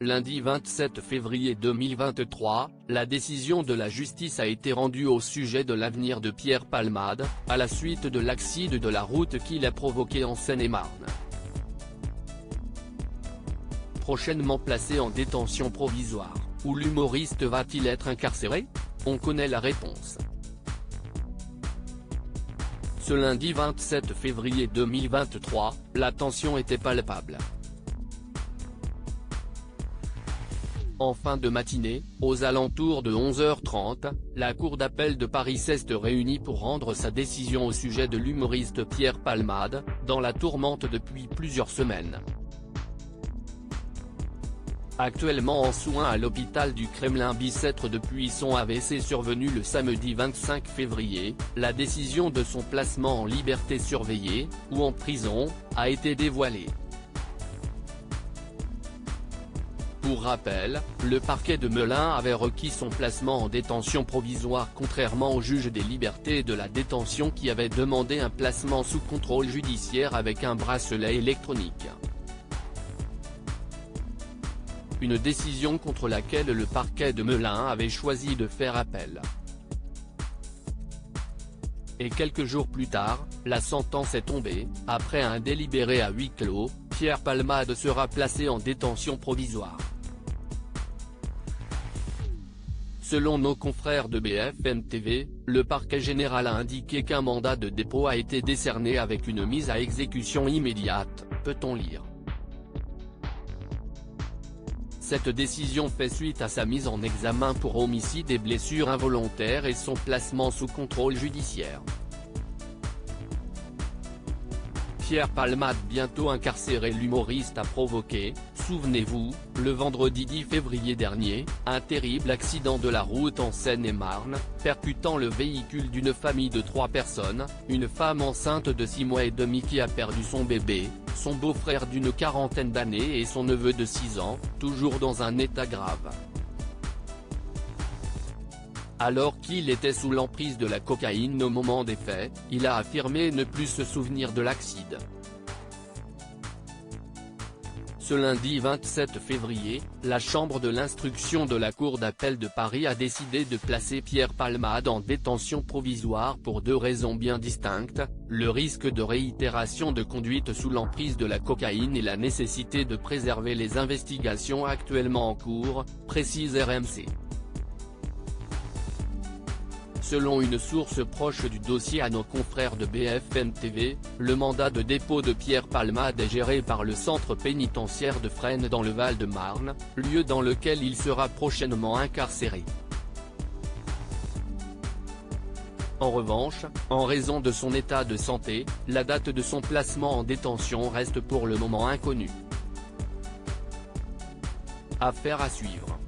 lundi 27 février 2023, la décision de la justice a été rendue au sujet de l'avenir de Pierre Palmade, à la suite de l'accident de la route qu'il a provoqué en Seine-et-Marne. Prochainement placé en détention provisoire, où l'humoriste va-t-il être incarcéré? On connaît la réponse. Ce lundi 27 février 2023, la tension était palpable. En fin de matinée, aux alentours de 11h30, la Cour d'appel de Paris s'est réunie pour rendre sa décision au sujet de l'humoriste Pierre Palmade, dans la tourmente depuis plusieurs semaines. Actuellement en soins à l'hôpital du Kremlin-Bicêtre depuis son AVC survenu le samedi 25 février, la décision de son placement en liberté surveillée, ou en prison, a été dévoilée. Pour rappel, le parquet de Melun avait requis son placement en détention provisoire contrairement au juge des libertés et de la détention qui avait demandé un placement sous contrôle judiciaire avec un bracelet électronique. Une décision contre laquelle le parquet de Melun avait choisi de faire appel. Et quelques jours plus tard, la sentence est tombée, après un délibéré à huis clos, Pierre Palmade sera placé en détention provisoire. Selon nos confrères de BFM TV, le parquet général a indiqué qu'un mandat de dépôt a été décerné avec une mise à exécution immédiate, peut-on lire. Cette décision fait suite à sa mise en examen pour homicide et blessures involontaires et son placement sous contrôle judiciaire. Pierre Palmade bientôt incarcéré. L'humoriste a provoqué, souvenez-vous, le vendredi 10 février dernier, un terrible accident de la route en Seine-et-Marne, percutant le véhicule d'une famille de 3 personnes, une femme enceinte de 6 mois et demi qui a perdu son bébé, son beau-frère d'une quarantaine d'années et son neveu de 6 ans, toujours dans un état grave. Alors qu'il était sous l'emprise de la cocaïne au moment des faits, il a affirmé ne plus se souvenir de l'accident. Ce lundi 27 février, la chambre de l'instruction de la Cour d'appel de Paris a décidé de placer Pierre Palmade en détention provisoire pour 2 raisons bien distinctes, le risque de réitération de conduite sous l'emprise de la cocaïne et la nécessité de préserver les investigations actuellement en cours, précise RMC. Selon une source proche du dossier à nos confrères de BFM TV, le mandat de dépôt de Pierre Palmade est géré par le centre pénitentiaire de Fresnes dans le Val-de-Marne, lieu dans lequel il sera prochainement incarcéré. En revanche, en raison de son état de santé, la date de son placement en détention reste pour le moment inconnue. Affaire à suivre.